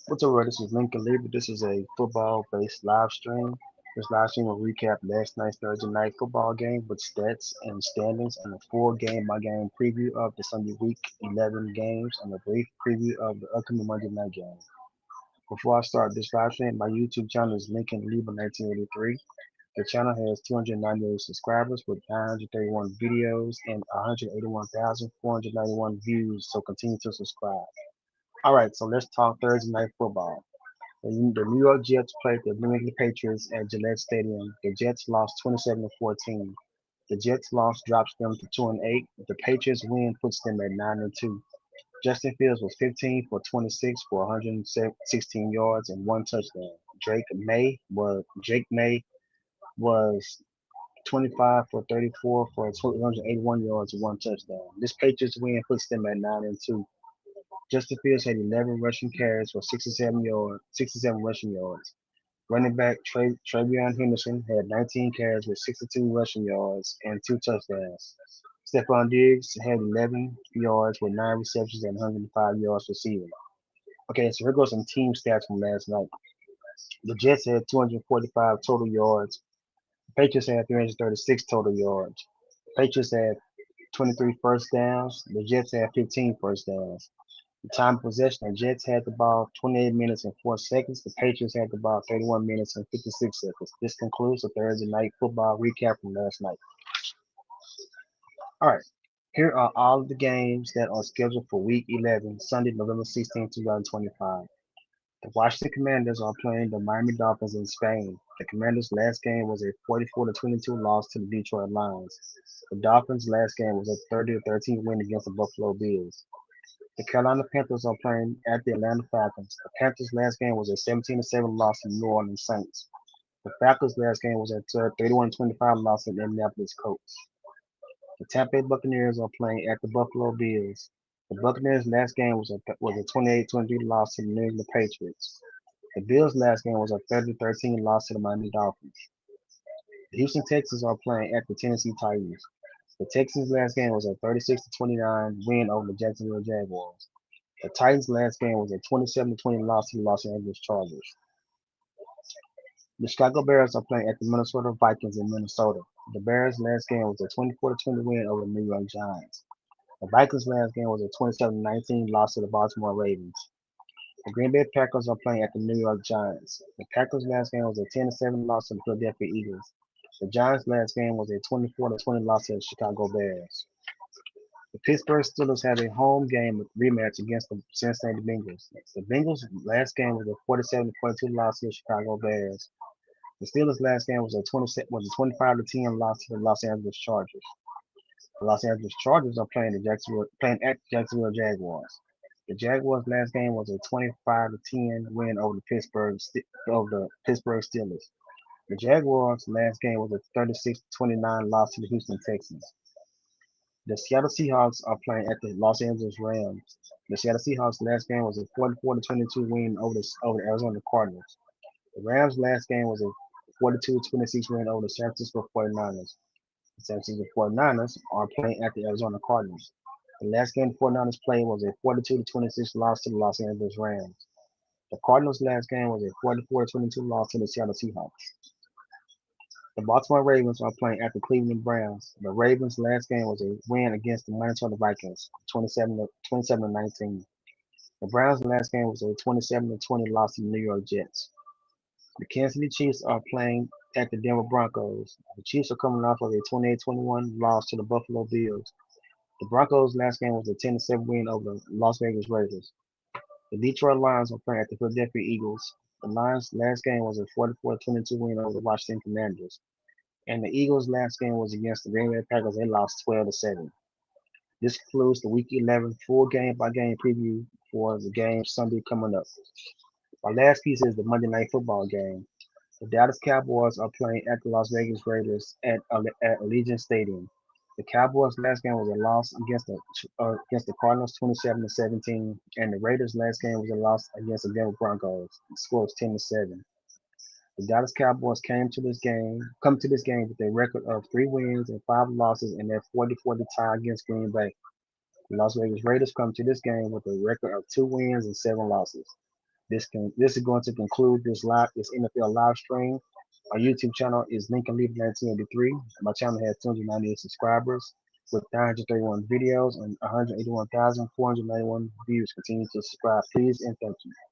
What's up, this is Lincoln Lieber. This is a football-based live stream. This live stream will recap last night's Thursday night football game with stats and standings and a full game-by-game preview of the Sunday Week 11 games and a brief preview of the upcoming Monday night game. Before I start this live stream, my YouTube channel is Lincoln Lieber 1983. The channel has 298 subscribers with 931 videos and 181,491 views, so continue to subscribe. All right, so let's talk Thursday night football. The New York Jets played the New England Patriots at Gillette Stadium. The Jets lost 27 to 14. The Jets loss drops them to 2-8. The Patriots win puts them at 9-2. Justin Fields was 15 for 26 for 116 yards and one touchdown. Drake May was 25 for 34 for 281 yards and one touchdown. This Patriots win puts them at 9-2. Justin Fields had 11 rushing carries for 67 rushing yards. Running back Travion Henderson had 19 carries with 62 rushing yards and two touchdowns. Stephon Diggs had 11 yards with 9 receptions and 105 yards receiving. Okay, so here goes some team stats from last night. The Jets had 245 total yards. The Patriots had 336 total yards. The Patriots had 23 first downs. The Jets had 15 first downs. The time of possession, the Jets had the ball 28 minutes and 4 seconds. The Patriots had the ball 31 minutes and 56 seconds. This concludes the Thursday night football recap from last night. All right, here are all of the games that are scheduled for Week 11, Sunday, November 16, 2025. The Washington Commanders are playing the Miami Dolphins in Spain. The Commanders' last game was a 44-22 loss to the Detroit Lions. The Dolphins' last game was a 30-13 win against the Buffalo Bills. The Carolina Panthers are playing at the Atlanta Falcons. The Panthers' last game was a 17-7 loss to the New Orleans Saints. The Falcons' last game was a 31-25 loss to the Indianapolis Colts. The Tampa Bay Buccaneers are playing at the Buffalo Bills. The Buccaneers' last game was a 28-23 loss to the New England Patriots. The Bills' last game was a 30-13 loss to the Miami Dolphins. The Houston Texans are playing at the Tennessee Titans. The Texans' last game was a 36-29 win over the Jacksonville Jaguars. The Titans' last game was a 27-20 loss to the Los Angeles Chargers. The Chicago Bears are playing at the Minnesota Vikings in Minnesota. The Bears' last game was a 24-20 win over the New York Giants. The Vikings' last game was a 27-19 loss to the Baltimore Ravens. The Green Bay Packers are playing at the New York Giants. The Packers' last game was a 10-7 loss to the Philadelphia Eagles. The Giants' last game was a 24-20 loss to the Chicago Bears. The Pittsburgh Steelers have a home game rematch against the Cincinnati Bengals. The Bengals' last game was a 47-42 loss to the Chicago Bears. The Steelers' last game was a 25-10 loss to the Los Angeles Chargers. The Los Angeles Chargers are playing at the Jacksonville Jaguars. The Jaguars' last game was a 25-10 win over the Pittsburgh Steelers. The Jaguars' last game was a 36-29 loss to the Houston Texans. The Seattle Seahawks are playing at the Los Angeles Rams. The Seattle Seahawks' last game was a 44-22 win over the Arizona Cardinals. The Rams' last game was a 42-26 win over the San Francisco 49ers. The San Francisco 49ers are playing at the Arizona Cardinals. The last game the 49ers played was a 42-26 loss to the Los Angeles Rams. The Cardinals' last game was a 44-22 loss to the Seattle Seahawks. The Baltimore Ravens are playing at the Cleveland Browns. The Ravens' last game was a win against the Minnesota Vikings, 27-19. The Browns' last game was a 27-20 loss to the New York Jets. The Kansas City Chiefs are playing at the Denver Broncos. The Chiefs are coming off of a 28-21 loss to the Buffalo Bills. The Broncos' last game was a 10-7 win over the Las Vegas Raiders. The Detroit Lions are playing at the Philadelphia Eagles. The Lions' last game was a 44-22 win over the Washington Commanders. And the Eagles' last game was against the Green Bay Packers. They lost 12-7. This concludes the Week 11 full game-by-game preview for the game Sunday coming up. Our last piece is the Monday Night Football game. The Dallas Cowboys are playing at the Las Vegas Raiders at Allegiant Stadium. The Cowboys' last game was a loss against the Cardinals 27-17, and the Raiders' last game was a loss against the Denver Broncos. The score was 10-7. The Dallas Cowboys come to this game with a record of 3 wins and 5 losses in their 40-40 tie against Green Bay. The Las Vegas Raiders come to this game with a record of 2 wins and 7 losses. This is going to conclude this NFL live stream. Our YouTube channel is Lincoln Leader 1983. My channel has 298 subscribers with 931 videos and 181,491 views. Continue to subscribe, please, and thank you.